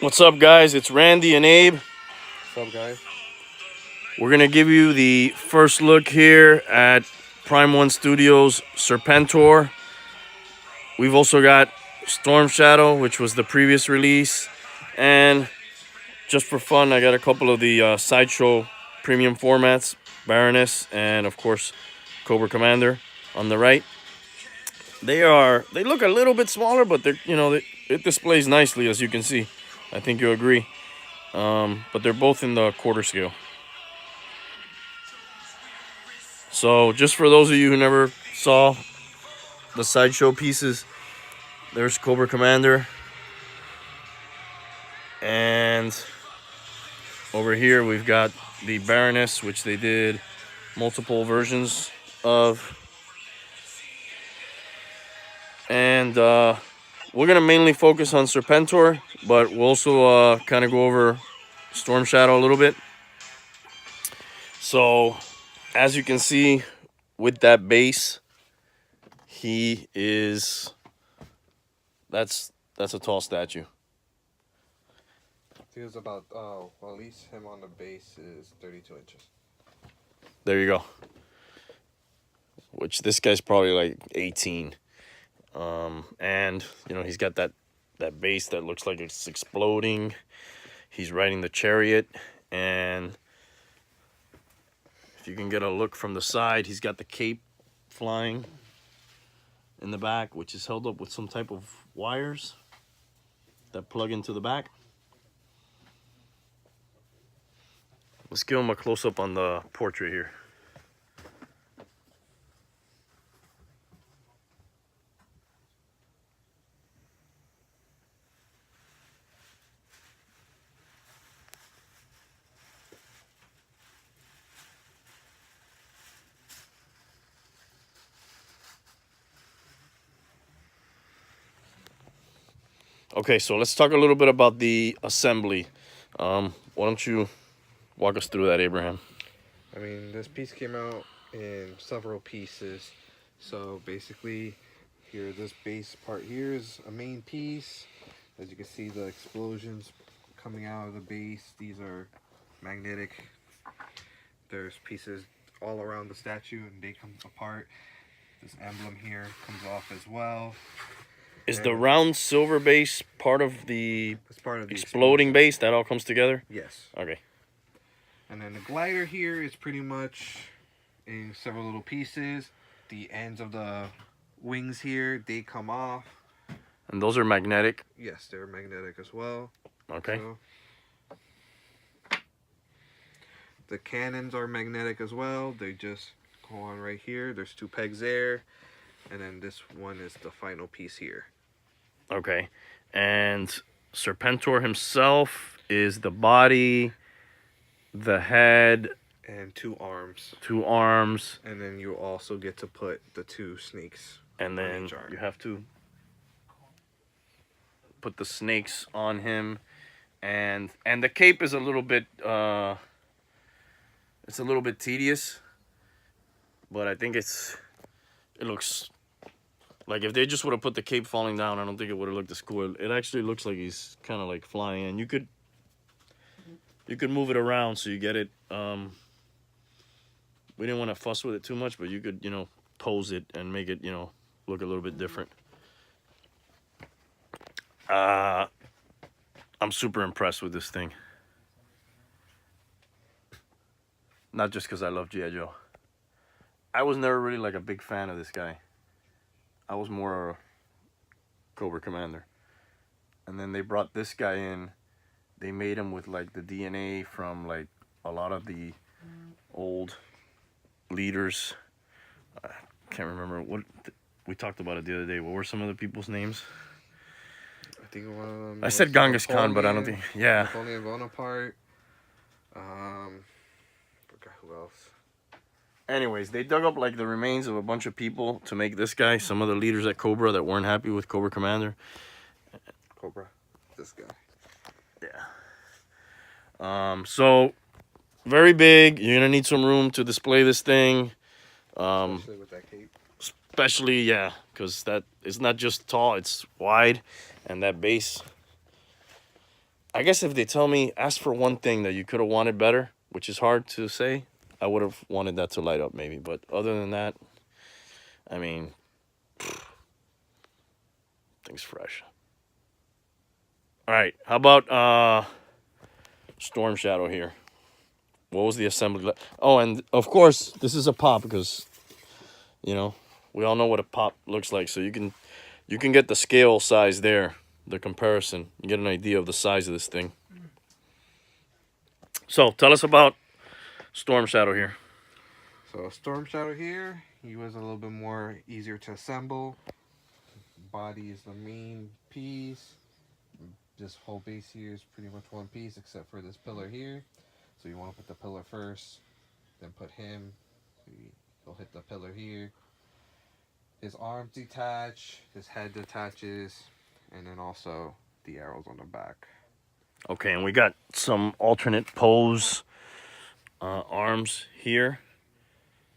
What's up, guys? It's Randy and Abe. What's up, guys? We're going to give you the first look here at Prime 1 Studios' Serpentor. We've also got Storm Shadow, which was the previous release. And just for fun, I got a couple of the Sideshow premium formats, Baroness and, of course, Cobra Commander on the right. They look a little bit smaller, but it displays nicely, as you can see. I think you'll agree. But they're both in the quarter scale. So just for those of you who never saw the Sideshow pieces, there's Cobra Commander. And over here we've got the Baroness, which they did multiple versions of. And we're going to mainly focus on Serpentor, but we'll also kind of go over Storm Shadow a little bit. So, as you can see, with that base, that's a tall statue. He was about, at least him on the base is 32 inches. There you go. Which this guy's probably like 18. And, he's got that base that looks like it's exploding. He's riding the chariot, and if you can get a look from the side, he's got the cape flying in the back, which is held up with some type of wires that plug into the back. Let's give him a close-up on the portrait here. Okay, so let's talk a little bit about the assembly. Why don't you walk us through that, Abraham? I mean, this piece came out in several pieces. So basically, this base part here is a main piece. As you can see, the explosions coming out of the base, these are magnetic. There's pieces all around the statue, and they come apart. This emblem here comes off as well. Is the round silver base part of the exploding base that all comes together? Yes. Okay. And then the glider here is pretty much in several little pieces. The ends of the wings here, they come off. And those are magnetic? Yes, they're magnetic as well. Okay. The cannons are magnetic as well. They just go on right here. There's 2 pegs there. And then this one is the final piece here. Okay. And Serpentor himself is the body, the head, and 2 arms. 2 arms. And then you also get to put the 2 snakes. And then you have to put the snakes on him. And the cape is a little bit it's a little bit tedious. But I think it looks like if they just would have put the cape falling down, I don't think it would have looked as cool. It actually looks like he's kind of like flying, and you could move it around so you get it. We didn't want to fuss with it too much, but you could, pose it and make it, look a little bit different. I'm super impressed with this thing. Not just because I love G.I. Joe. I was never really like a big fan of this guy. I was more a Cobra Commander. And then they brought this guy in. They made him with like the DNA from like a lot of the old leaders. I can't remember what we talked about it the other day. What were some of the people's names? I think one of them. I said Genghis Khan, but I don't think. Yeah. Napoleon Bonaparte. Forgot who else. Anyways, they dug up like the remains of a bunch of people to make this guy. Some of the leaders at Cobra that weren't happy with Cobra Commander. This guy. Yeah. So very big. You're gonna need some room to display this thing. Especially with that cape. Especially, yeah, because that it's not just tall; it's wide, and that base I guess if they tell me, ask for one thing that you could have wanted better, which is hard to say, I would have wanted that to light up maybe. But other than that, I mean, things fresh. All right, how about Storm Shadow here? What was the assembly? Oh, and of course, this is a pop because, you know, we all know what a pop looks like. So you can get the scale size there, the comparison. You get an idea of the size of this thing. So tell us about Storm Shadow here. So Storm Shadow here, he was a little bit more easier to assemble. Body is the main piece. This whole base here is pretty much one piece except for this pillar here. So you want to put the pillar first, then put him. He'll hit the pillar here. His arms detach, his head detaches, and then also the arrows on the back. Okay, and we got some alternate pose arms here.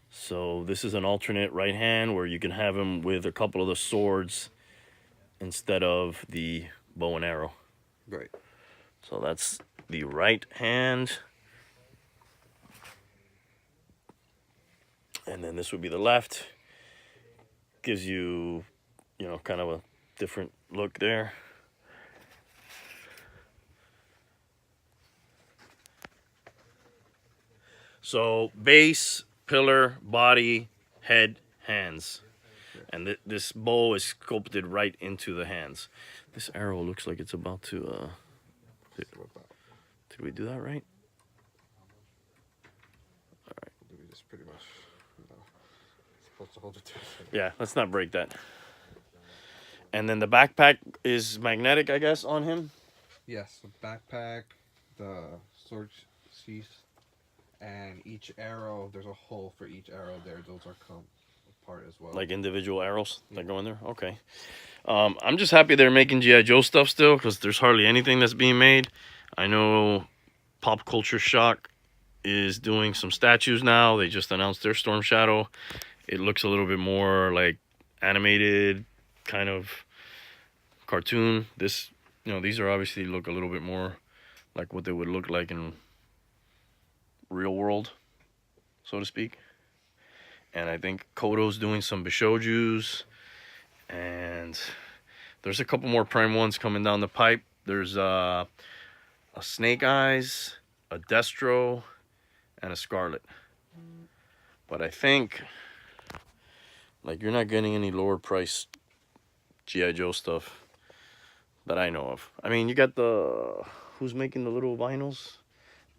So this is an alternate right hand where you can have him with a couple of the swords instead of the bow and arrow. Right. So that's the right hand. And then this would be the left. Gives you, you know, kind of a different look there. So base, pillar, body, head, hands. And this bow is sculpted right into the hands. This arrow looks like it's about to... Did we do that right? All right. We just pretty much, supposed to hold it to it. Yeah, let's not break that. And then the backpack is magnetic, I guess, on him? Yes, the backpack, the sword sheath, and each arrow, there's a hole for each arrow there. Those are come apart as well. Like individual arrows that go in there? Okay. I'm just happy they're making G.I. Joe stuff still because there's hardly anything that's being made. I know Pop Culture Shock is doing some statues now. They just announced their Storm Shadow. It looks a little bit more like animated, kind of cartoon. This, you know, these are obviously look a little bit more like what they would look like in real world, so to speak. And I think Kodo's doing some Bishojus. And there's a couple more Prime ones coming down the pipe. There's a Snake Eyes, a Destro, and a Scarlet. But I think, like, you're not getting any lower price G.I. Joe stuff that I know of. I mean, you got the... Who's making the little vinyls?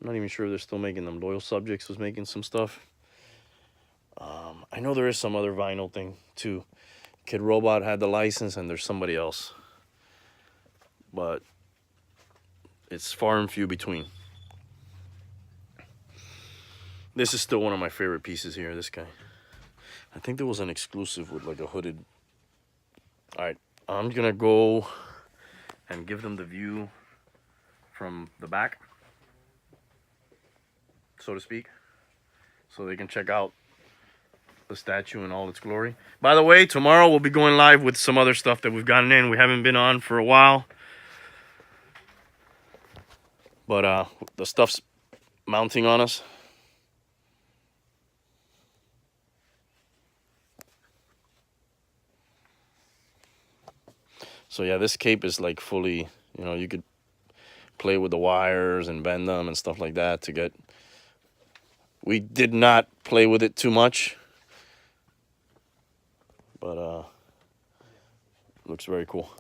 I'm not even sure they're still making them. Loyal Subjects was making some stuff. I know there is some other vinyl thing, too. Kid Robot had the license, and there's somebody else. But it's far and few between. This is still one of my favorite pieces here, this guy. I think there was an exclusive with like a hooded... Alright, I'm gonna go and give them the view from the back, so to speak, so they can check out the statue in all its glory. By the way, tomorrow we'll be going live with some other stuff that we've gotten in. We haven't been on for a while. But the stuff's mounting on us. So yeah, this cape is like fully, you know, you could play with the wires and bend them and stuff like that to get... We did not play with it too much. But looks very cool.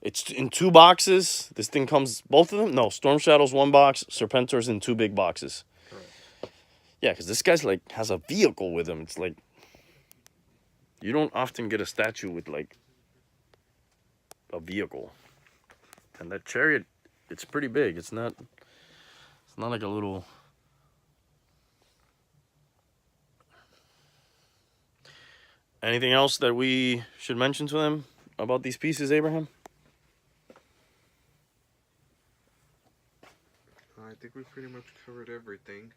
It's in 2 boxes. This thing comes, both of them? No, Storm Shadow's 1 box, Serpentor's in 2 big boxes. Correct. Yeah, because this guy's like has a vehicle with him. It's like, you don't often get a statue with like a vehicle. And that chariot, it's pretty big. It's not like a little... Anything else that we should mention to them about these pieces, Abraham? I think we pretty much covered everything.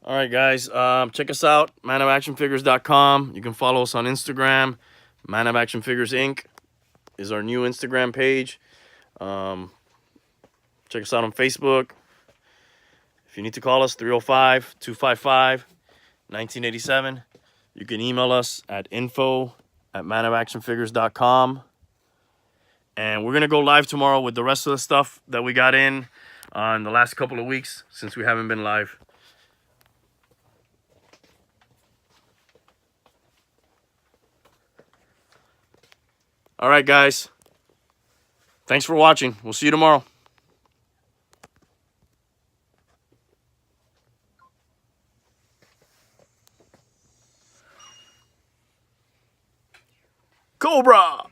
All right, guys. Check us out, manofactionfigures.com. You can follow us on Instagram. Man of Action Figures Inc. is our new Instagram page. Check us out on Facebook. If you need to call us, 305-255-1987. You can email us at info@manofactionfigures.com. And we're going to go live tomorrow with the rest of the stuff that we got in the last couple of weeks since we haven't been live. All right, guys. Thanks for watching. We'll see you tomorrow. Cobra!